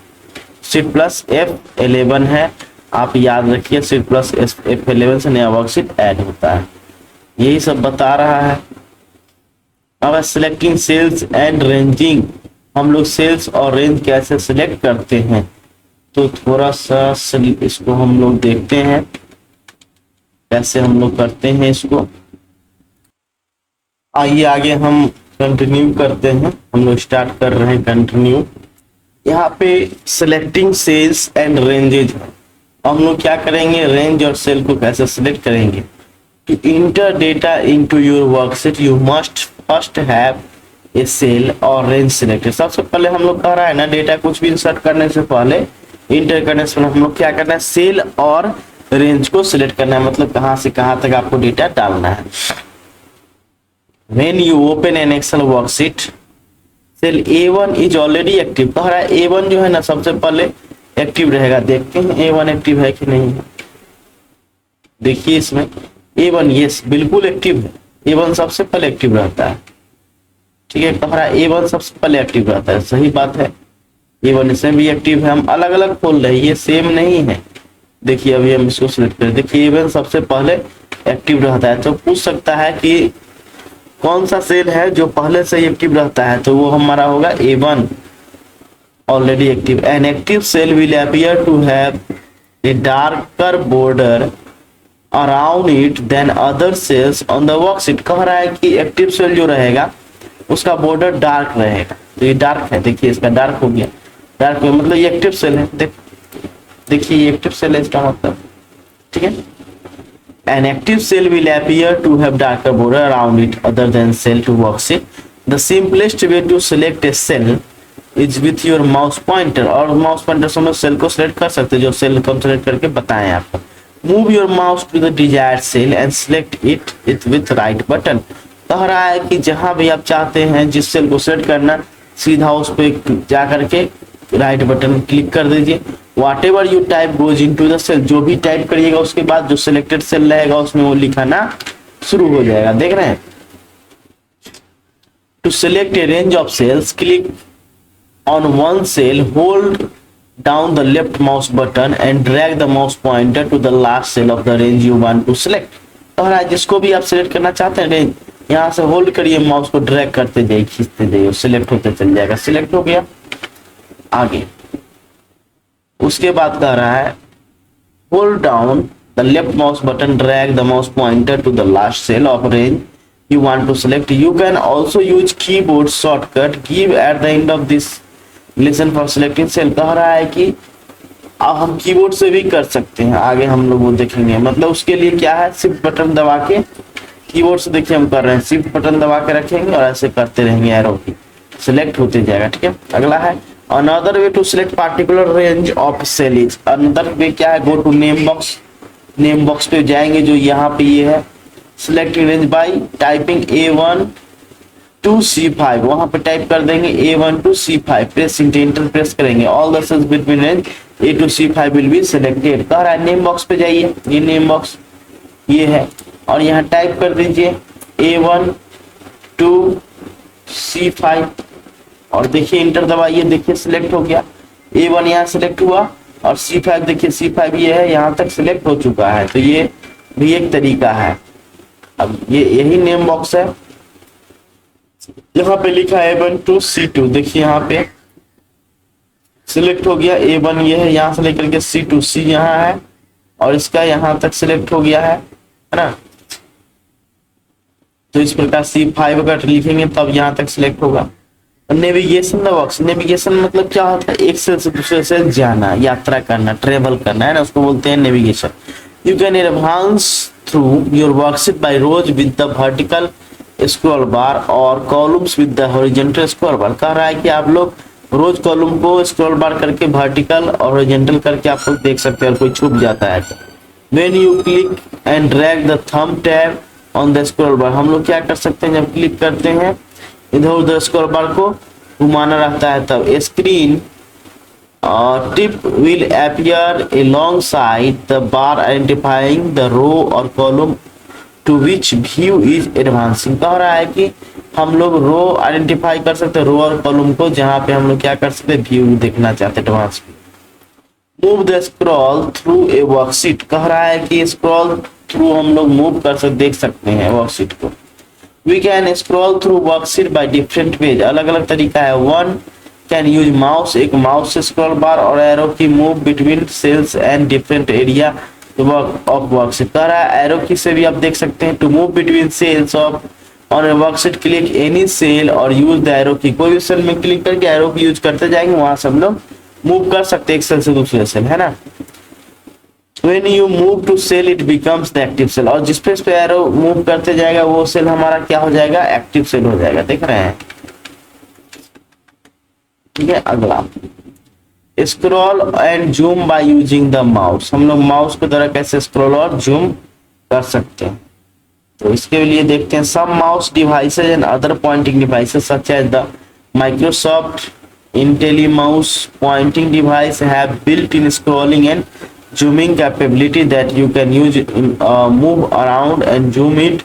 शिफ्ट प्लस F11 है, आप याद रखिए शिफ्ट प्लस F11 से नया वर्कशीट ऐड होता है। यही सब बता रहा है। अब सिलेक्टिंग सेल्स एंड रेंजिंग, हम लोग सेल्स और रेंज कैसे सिलेक्ट करते हैं, तो थोड़ा सा इसको हम लोग देखते हैं कैसे हम लोग करते हैं इसको। आइए आगे हम कंटिन्यू करते हैं। हम लोग स्टार्ट कर रहे हैं कंटिन्यू। यहाँ पे सिलेक्टिंग सेल्स एंड रेंजेज, हम लोग क्या करेंगे रेंज और सेल को कैसे सिलेक्ट करेंगे। To enter data into your worksheet you must first have a cell और रेंज सिलेक्टेड। सबसे पहले हम लोग कह रहा है ना डेटा कुछ भी इंसर्ट करने से पहले, इंटर करने से पहले हम लोग क्या करना है सेल और रेंज को सिलेक्ट करना है, मतलब कहां से कहां तक आपको डेटा डालना है। When you open an Excel worksheet, cell A1 is already active। कह रहा है A1 जो है ना सबसे पहले एक्टिव रहेगा। देखते हैं A1 एक्टिव है कि नहीं है। देखिए इसमें A1 यस बिल्कुल एक्टिव है। A1 सबसे पहले एक्टिव रहता है। ठीक है, कह रहा है A1 सबसे पहले एक्टिव रहता है, सही बात है। A1 इसमें भी एक्टिव है। हम अलग अलग खोल रहे हैं, ये सेम नहीं है। देखिए अभी हम इसको सिलेक्ट करें, देखिए A1 सबसे पहले एक्टिव रहता है। तो पूछ सकता है कि कौन सा सेल है जो पहले से ही एक्टिव रहता है, तो वो हमारा होगा A1 already active. An active cell will appear to have a darker border around it than other cells on the worksheet. कह रहा है कि एक्टिव सेल जो रहेगा उसका बॉर्डर डार्क रहेगा। तो ये डार्क है, देखिए इसका डार्क हो गया। डार्क हो मतलब ये एक्टिव सेल है। देखिए ये एक्टिव सेल है इसका मतलब। ठीक है, an active cell will appear to have darker border around it other than cell to worksheet। The simplest way to select a cell is with your mouse pointer। और माउस पॉइंटर से हम सेल को सिलेक्ट कर सकते हैं, जो सेल को हम सिलेक्ट करके बताएं आपको। Move your mouse to the desired cell and select it with right button। कह रहा है कि जहां भी आप चाहते हैं जिस सेल को सिलेक्ट करना, सीधा उस पर जा करके राइट बटन क्लिक कर दीजिए। Whatever you type goes into the cell। जो भी टाइप करिएगा उसके बाद जो सिलेक्टेड सेल रहेगा उसमें वो लिखाना शुरू हो जाएगा। देख रहे हैं। To select a range of cells, click on one cell, hold down the left mouse button and drag the mouse pointer to the last cell of the range you want to select। तो रहा है जिसको भी आप सिलेक्ट करना चाहते हैं रेंज, यहाँ से होल्ड करिए, माउस को ड्रैग करते जाइए, खींचते जाइए, सिलेक्ट होते चल जाएगा। सिलेक्ट हो गया। आगे उसके बाद कह रहा है hold down the left mouse button, drag the mouse pointer to the last cell of range you want to select। You can also use keyboard shortcut give at the end of this lesson for selecting cell। कह रहा है कि अब हम कीबोर्ड से भी कर सकते हैं, आगे हम लोग वो देखेंगे। मतलब उसके लिए क्या है, शिफ्ट बटन दबा के कीबोर्ड से देखिए हम कर रहे हैं, शिफ्ट बटन दबा के रखेंगे और ऐसे करते रहेंगे, एरो की सिलेक्ट होते जाएगा। ठीक है, अगला है another way to select particular range of cell is. Another way क्या है, go to name box. Name box पे जाएंगे जो यहाँ पे ये है, selecting range by typing A1 to C5। वहां पे टाइप कर देंगे A1 to C5, press enter press करेंगे। All the cells between range A to C5 will be selected. कह रहा है नेम बॉक्स पे जाइए, ये नेम बॉक्स ये है और यहाँ टाइप कर दीजिए A1 to C5 और देखिए इंटर दबाइए। देखिए सिलेक्ट हो गया, A1 यहाँ सिलेक्ट हुआ और C5 देखिए C5 ये है, यहाँ तक सिलेक्ट हो चुका है। तो ये भी एक तरीका है। अब ये यही नेम बॉक्स है, यहाँ पे लिखा है A1 to C2। देखिए यहाँ पे सिलेक्ट हो गया, A1 ये है, यहाँ से लेकर के C2, C यहाँ है और इसका यहाँ तक सिलेक्ट हो गया है ना। तो इस प्रकार C5 अगर लिखेंगे तब यहाँ तक सिलेक्ट होगा। नेविगेशन द वर्क्स, नेविगेशन मतलब क्या होता है, एक सेल से दूसरे सेल जाना, यात्रा करना, ट्रेवल करना है ना, उसको बोलते हैं navigation. You can advance through your worksheet by rows with the vertical scroll bar और columns with the horizontal scroll bar. कह रहा है कि आप लोग रोज कॉलम को स्क्रॉल बार करके वर्टिकल और हॉरिजॉन्टल करके आप लोग देख सकते हैं, और कोई छूट जाता है तो। When you click and drag the thumb tab on the scroll बार, हम लोग क्या कर सकते हैं, जब क्लिक करते हैं इधर उधर स्क्रॉल बार को घुमाना रहता है तब screen tip will appear alongside the bar identifying the row or column to which view is advancing। कह रहा है कि हम लोग रो आइडेंटिफाई कर सकते हैं, रो और कॉलम को, जहां पे हम लोग क्या कर सकते हैं, व्यू देखना चाहते हैं advance. Move the scroll through a worksheet, कह रहा है कि स्क्रॉल थ्रू हम लोग मूव कर सकते, देख सकते हैं वर्कशीट को। We can scroll through worksheet by different ways, अलग अलग तरीका है। वन कैन यूज माउस, एक माउस से स्क्रॉल बार और arrow key move between cells and different area of worksheet. कह रहा है एरो की से भी आप देख सकते हैं। To move between cells of on a worksheet click any cell और यूज द एरो की, कोई भी सेल में क्लिक करके एरो की यूज करते जाएंगे, वहां से हम लोग मूव कर सकते हैं एक सेल से दूसरे सेल, है ना। When you move to cell it becomes the active cell, और जिस पे एरो मूव करते जाएगा वो सेल हमारा क्या हो जाएगा, एक्टिव सेल हो जाएगा, देख रहे हैं। ठीक है, अगला scroll and zoom by using the mouse, हम लोग माउस के द्वारा कैसे स्क्रॉल और जूम कर सकते हैं। तो इसके लिए देखते हैं, some mouse devices and other pointing devices such as the Microsoft IntelliMouse pointing device have built-in scrolling and zooming capability that you can use move around and zoom it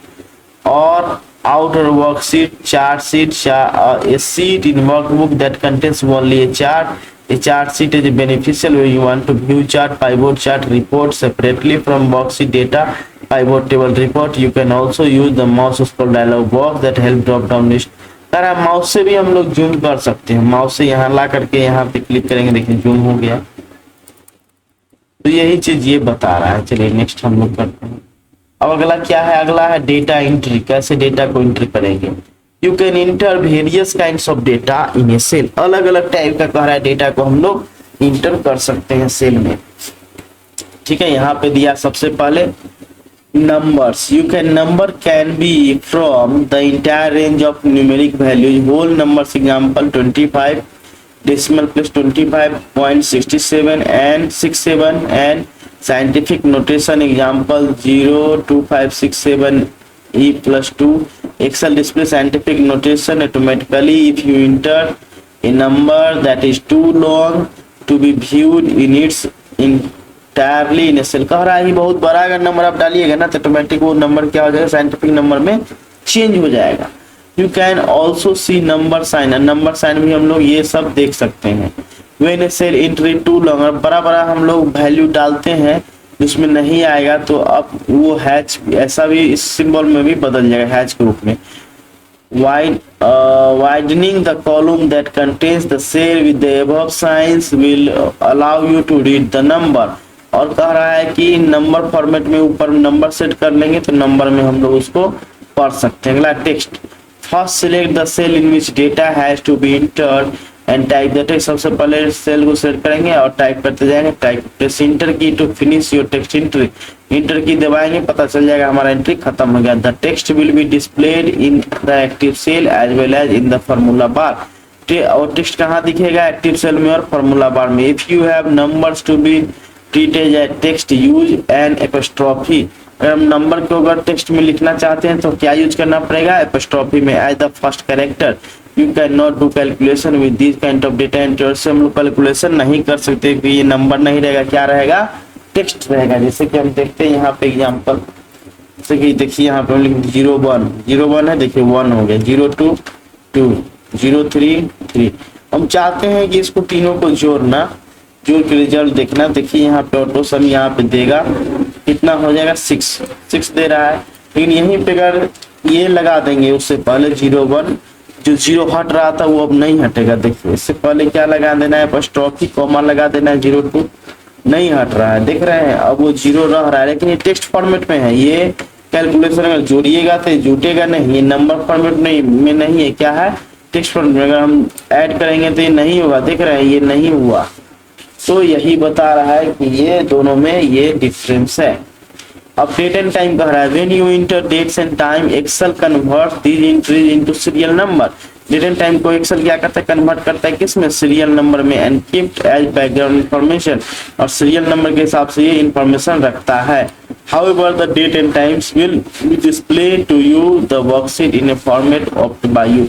or out a worksheet, chart sheet, a sheet in workbook that contains only a chart. A chart sheet is beneficial when you want to view chart, pivot chart, report separately from worksheet data, pivot table report. You can also use the mouse scroll dialog box that help drop down list. Mouse से भी हम लोग जूम कर सकते हैं, माउस से यहाँ ला करके यहाँ पे क्लिक करेंगे, देखिए जूम हो गया। तो यही चीज ये बता रहा है। चलिए नेक्स्ट हम लोग करते हैं। अब अगला क्या है, अगला है डेटा एंट्री, कैसे डेटा को एंट्री करेंगे। You can enter various kinds of data in a cell, अलग अलग टाइप का कह रहा है डेटा को हम लोग इंटर कर सकते हैं सेल में। ठीक है, यहाँ पे दिया सबसे पहले numbers. You can number can be from the entire range of numeric values, whole numbers, example 25 decimal plus 25.67 and 67, and scientific notation example 0 2567 e plus 2. Excel display scientific notation automatically if you enter a number that is too long to be viewed in its entirely in a cell। कह रहा है कि बहुत बड़ा अगर नंबर आप डालिएगा ना तो ऑटोमेटिक वो नंबर क्या हो जाएगा, साइंटिफिक नंबर में चेंज हो जाएगा। You can also see number sign, number sign भी हम लोग ये सब देख सकते हैं। When a cell entry too long, बड़ा बड़ा हम लोग वैल्यू डालते हैं जिसमें नहीं आएगा तो अब वो हैच, ऐसा भी इस सिंबल में भी बदल जाएगा हैच के रूप में। widening the column that contains the cell with the above signs will allow you to read the number। और कह रहा है कि नंबर फॉर्मेट में ऊपर नंबर सेट कर लेंगे तो नंबर में हम लोग उसको पढ़ सकते हैं। अगला text, first select the cell in which data has to be entered and type the text. सबसे पहले सेल को सेलेक्ट करेंगे और टाइप करते जाएंगे। Type press enter key to finish your text entry, enter key दबाएंगे, पता चल जाएगा हमारा एंट्री खत्म हो गया। The text will be displayed in the active cell as well as in the formula bar. और टेक्स्ट कहाँ दिखेगा, एक्टिव सेल में और फार्मूला बार में। If you have numbers to be treated as text use an apostrophe, अगर हम नंबर को अगर टेक्स्ट में लिखना चाहते हैं तो क्या यूज करना पड़ेगा, एपोस्ट्रोफी में as the first character. You can not do calculation with this kind of data entry, से हम लोग कैलकुलेशन नहीं कर सकते क्योंकि ये नंबर नहीं रहेगा, क्या रहेगा, टेक्स्ट रहेगा। जैसे कि हम देखते हैं यहाँ पे एग्जांपल, जैसे कि देखिए यहाँ पे हम लिख 01 है, देखिए 1 हो गया, 02 2 03 3। हम चाहते हैं कि इसको तीनों को जोड़ना, जोड़ के रिजल्ट देखना। देखिए यहाँ पे ऑटो सम यहाँ पे देगा, कितना हो जाएगा 6 दे रहा है। लेकिन यहीं पे अगर ये लगा देंगे उससे पहले 01, जो 0 हट रहा था वो अब नहीं हटेगा। देखिए इससे पहले क्या लगा देना है, एपोस्ट्रोफी कॉमा लगा देना है 02, नहीं हट रहा है, देख रहे हैं, अब वो 0 रह रहा है, लेकिन ये टेक्स्ट फॉर्मेट में है। ये कैलकुलेशन अगर जोड़िएगा तो जुटेगा नहीं, ये नंबर फॉर्मेट में नहीं है, क्या है, टेक्स्ट फॉर्मेट में। अगर हम ऐड करेंगे तो ये नहीं होगा, देख रहे हैं, ये नहीं हुआ। तो यही बता रहा है कि ये दोनों में ये डिफरेंस है। अब डेट एंड टाइम कह रहा है, when you enter dates and time Excel convert these entries into serial number. Date and time को एक्सेल क्या करता है, कन्वर्ट करता है किसमें, सीरियल नंबर में, and kept as background information, और सीरियल नंबर के हिसाब से ये इंफॉर्मेशन रखता है। However, the date and times will be displayed to you the worksheet in a format opted by you।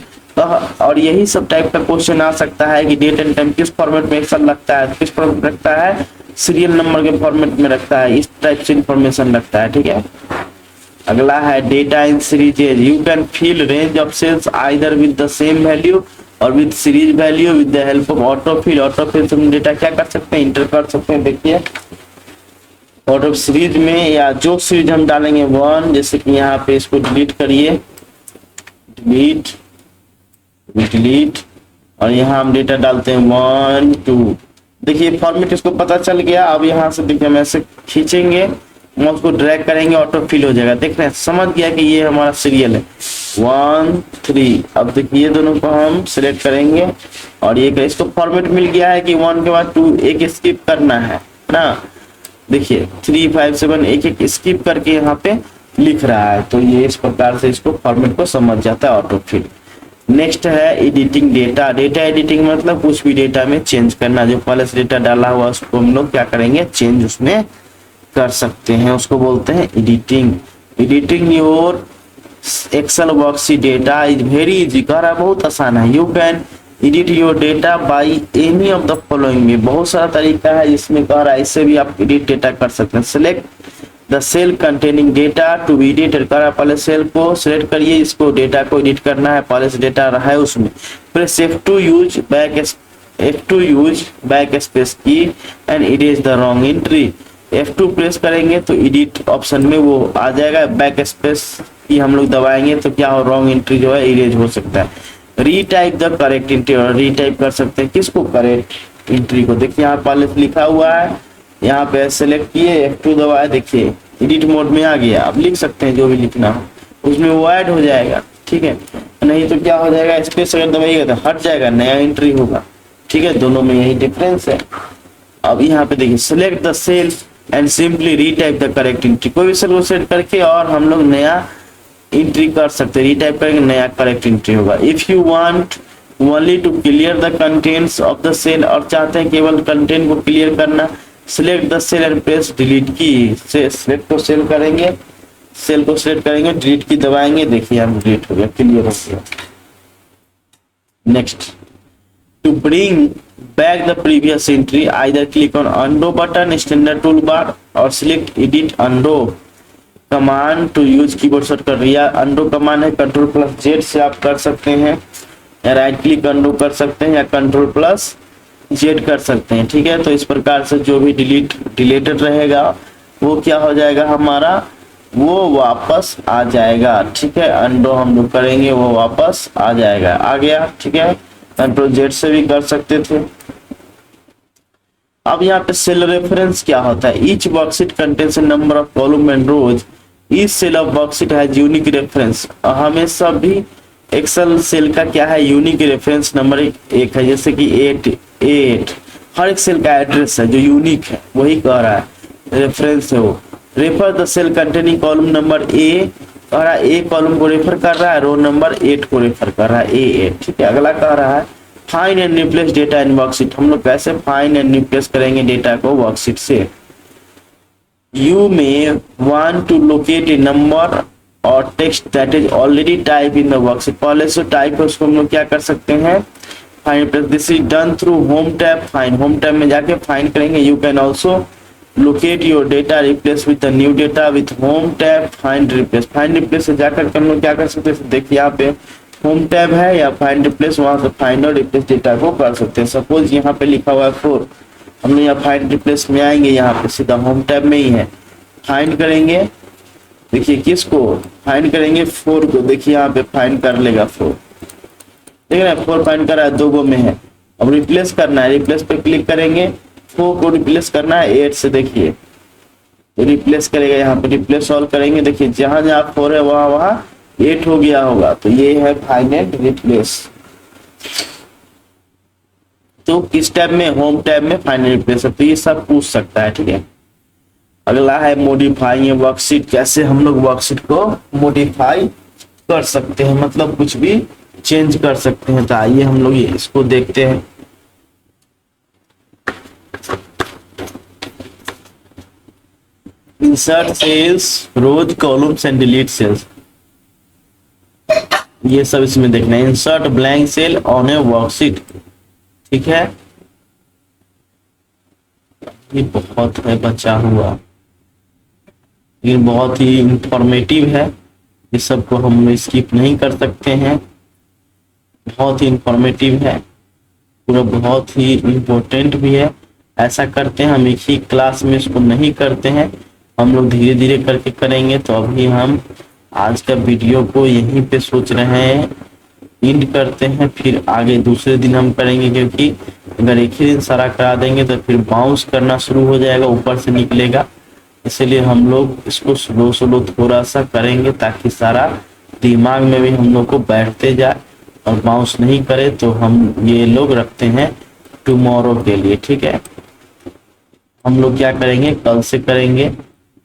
और यही सब टाइप का क्वेश्चन आ सकता है कि डेट एंड टाइम किस फॉर्मेट में एक्सेल रखता है, किस फॉर्मेट में रखता है, सीरियल नंबर के फॉर्मेट में रखता है, इस टाइप से इंफॉर्मेशन रखता है, ठीक है। अगला है data in series. You can fill range of cells either with the same value or with series value with the help of autofill. Autofill से हम डेटा क्या कर सकते हैं, इंटर कर सकते हैं। देखिए ऑटो सीरीज में, या जो सीरीज हम डालेंगे 1, जैसे कि यहाँ पे इसको डिलीट करिए, डिलीट, और यहाँ हम डेटा डालते हैं 1 2। देखिए फॉर्मेट इसको पता चल गया। अब यहाँ से देखिए हम ऐसे खींचेंगे, माउस को ड्रैग करेंगे, ऑटो फिल हो जाएगा। देख रहे हैं, समझ गया कि ये हमारा सीरियल है 1 3। अब देखिए ये दोनों को हम सिलेक्ट करेंगे और ये इसको फॉर्मेट मिल गया है कि 1 के बाद 2 एक स्किप करना है ना। देखिए 3 5 7 एक एक स्किप करके यहाँ पे लिख रहा है, तो ये इस प्रकार से इसको फॉर्मेट को समझ जाता है ऑटो फिल। नेक्स्ट है एडिटिंग डेटा। डेटा एडिटिंग मतलब कुछ भी डेटा में चेंज करना, जो पहले से डेटा डाला हुआ उसको हम लोग क्या करेंगे, चेंज उसमें कर सकते हैं, उसको बोलते हैं editing. Editing your Excel worksheet data is very easy, कह रहा है बहुत आसान है। You can edit your data by any of the following में, बहुत सारा तरीका है जिसमें कह रहा है इससे भी आप एडिट डेटा कर सकते हैं। Select the cell containing data to be edited, कह रहा है पहले सेल को सिलेक्ट करिए, इसको डेटा को एडिट करना है, पहले से डेटा रहा है उसमें। Press F2 use back space key and erase the wrong entry. F2 press करेंगे तो एडिट ऑप्शन में वो आ जाएगा, बैक स्पेस की हम लोग दबाएंगे तो क्या हो, रॉन्ग एंट्री जो है इरेज हो सकता है। रीटाइप द करेक्ट एंट्री, और रीटाइप कर सकते हैं किसको, करेक्ट एंट्री को। देखिए यहाँ पहले लिखा हुआ है, यहाँ पे सेलेक्ट किए, F2 दबाए, देखिए एडिट मोड में आ गया। अब लिख सकते हैं जो भी लिखना हो, उसमें वो ऐड हो जाएगा, ठीक है। नहीं तो क्या हो जाएगा, स्पेस अगर दबाइएगा तो हट जाएगा, नया एंट्री होगा, ठीक है। दोनों में यही डिफरेंस है। अब यहाँ पे देखिए select the cell and simply retype the correct entry, कोई भी सेल को सेलेक्ट करके और हम लोग नया एंट्री कर सकते हैं, रीटाइप करेंगे नया करेक्ट एंट्री होगा। If you want only to clear the contents of the cell, और चाहते हैं केवल कंटेंट को क्लियर करना, select the cell and press delete key. Select को सेल करेंगे, सेल को सिलेक्ट करेंगे, डिलीट की दबाएंगे, देखिए हम डिलीट हो गया, क्लियर हो गया। Next, to bring back the previous entry either click on undo button standard toolbar और select edit undo command to use keyboard shortcut। या undo command है Ctrl+Z से आप कर सकते हैं, या राइट क्लिक undo कर सकते हैं, या Ctrl+Z कर सकते हैं, ठीक है। तो इस प्रकार से जो भी डिलीटेड रहेगा वो क्या हो जाएगा हमारा, वो वापस आ जाएगा, ठीक है। undo हम लोग करेंगे वो वापस आ जाएगा, आ गया, ठीक है। Ctrl+Z से भी कर सकते थे। अब यहाँ पे सेल रेफरेंस क्या होता है, each worksheet contains number of column and rows, each cell of worksheet has unique reference. हमेशा भी एक्सेल सेल का क्या है, यूनिक रेफरेंस नंबर एक है, जैसे कि 8 हर एक सेल का एड्रेस है जो यूनिक है, वही कह रहा है रेफरेंस है वो। Refer the cell containing column number A, कह रहा है ए कॉलम को रेफर कर रहा है, रो नंबर 8 को रेफर कर रहा है, A8, ठीक है। अगला कह रहा है find and replace data in worksheet, हम लोग कैसे फाइंड एंड रिप्लेस करेंगे डेटा को वर्कशीट से। You may want to locate a number or text that is already type in the worksheet, पहले से टाइप है उसको हम लोग क्या कर सकते हैं, find. This is done through whom tab, find home tab में जाके फाइंड करेंगे। You can also locate your data replace with the new data with home tab find replace. Find replace से जाकर हम लोग क्या कर सकते हैं, देखिए यहाँ पे होम टैब है या फाइंड रिप्लेस, वहां से फाइंड और रिप्लेस डेटा को कर सकते हैं। सपोज यहाँ पे लिखा हुआ है 4, हम यहाँ फाइंड रिप्लेस में आएंगे, यहाँ पे सीधा होम टैब में ही है, फाइंड करेंगे। देखिए किसको फाइंड करेंगे, 4 को, देखिए यहाँ पे फाइंड कर लेगा 4, देख रहे हैं 4 फाइंड कर रहा है, 2 गो में है। अब रिप्लेस करना है, रिप्लेस पे क्लिक करेंगे, 4 को रिप्लेस करना है 8 से, देखिए रिप्लेस करेगा, यहाँ पे रिप्लेस सॉल्व करेंगे, देखिए जहां जहां 4 है वहां वहां 8 हो गया होगा, तो ये है फाइंड एंड रिप्लेस। तो किस टैब में, होम टैब में फाइंड एंड रिप्लेस है, तो ये सब पूछ सकता है, ठीक है। अगला है मॉडिफाई वर्कशीट, कैसे हम लोग वर्कशीट को मॉडिफाई कर सकते हैं, मतलब कुछ भी चेंज कर सकते हैं। तो आइए हम लोग इसको देखते हैं। Insert cells, rows, columns and delete cells, ये सब इसमें देखना है। Insert blank cell on a worksheet, ठीक है। ये बहुत है बचा हुआ, लेकिन बहुत ही इंफॉर्मेटिव है, इस सब को हम स्किप नहीं कर सकते हैं, बहुत ही इंफॉर्मेटिव है पूरा, बहुत ही इम्पोर्टेंट भी है। ऐसा करते हैं हम एक ही क्लास में इसको नहीं करते हैं, हम लोग धीरे धीरे करके करेंगे। तो अभी हम आज का वीडियो को यहीं पे सोच रहे हैं एंड करते हैं, फिर आगे दूसरे दिन हम करेंगे, क्योंकि अगर एक ही दिन सारा करा देंगे तो फिर बाउंस करना शुरू हो जाएगा, ऊपर से निकलेगा। इसलिए हम लोग इसको स्लो स्लो थोड़ा सा करेंगे, ताकि सारा दिमाग में भी हम लोग को बैठते जाए और बाउंस नहीं करे। तो हम ये लोग रखते हैं टुमारो के लिए, ठीक है। हम लोग क्या करेंगे, कल से करेंगे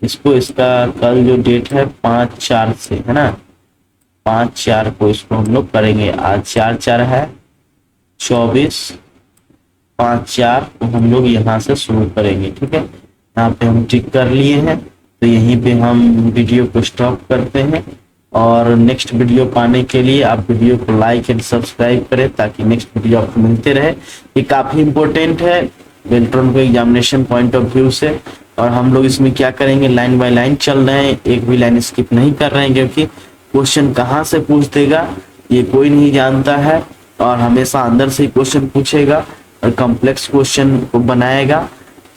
इसको, इसका कल जो डेट है 5/4 से है ना, 5/4 को इसको हम लोग करेंगे। आज 4/4 है 24, 5/4 को हम लोग यहाँ से शुरू करेंगे, ठीक है। यहाँ पे हम टिक कर लिए हैं, तो यहीं पे हम वीडियो को स्टॉप करते हैं। और नेक्स्ट वीडियो पाने के लिए आप वीडियो को लाइक एंड सब्सक्राइब करें, ताकि नेक्स्ट वीडियो आपको मिलते रहे। ये काफी इंपॉर्टेंट है बेल्ट्रॉन को एग्जामिनेशन पॉइंट ऑफ व्यू से। और हम लोग इसमें क्या करेंगे, लाइन बाय लाइन चल रहे हैं, एक भी लाइन स्किप नहीं कर रहे हैं, क्योंकि क्वेश्चन कहाँ से पूछ देगा ये कोई नहीं जानता है, और हमेशा अंदर से क्वेश्चन पूछेगा और कॉम्प्लेक्स क्वेश्चन को बनाएगा,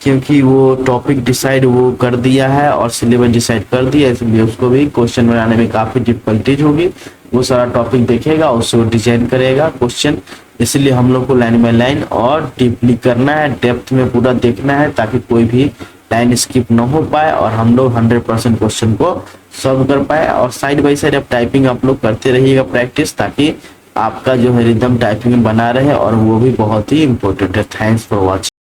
क्योंकि वो टॉपिक डिसाइड वो कर दिया है और सिलेबस डिसाइड कर दिया, इसलिए उसको भी क्वेश्चन बनाने में काफी डिफिकल्टीज होगी। वो सारा टॉपिक देखेगा, उससे वो डिजाइन करेगा क्वेश्चन। इसलिए हम लोग को लाइन बाय लाइन और डीपली करना है, डेप्थ में पूरा देखना है, ताकि कोई भी लाइन स्किप न हो पाए और हम लोग 100% क्वेश्चन को सॉल्व कर पाए। और साइड बाय साइड अब टाइपिंग आप लोग करते रहिएगा प्रैक्टिस, ताकि आपका जो है रिदम टाइपिंग में बना रहे, और वो भी बहुत ही इंपॉर्टेंट है। Thanks for watching.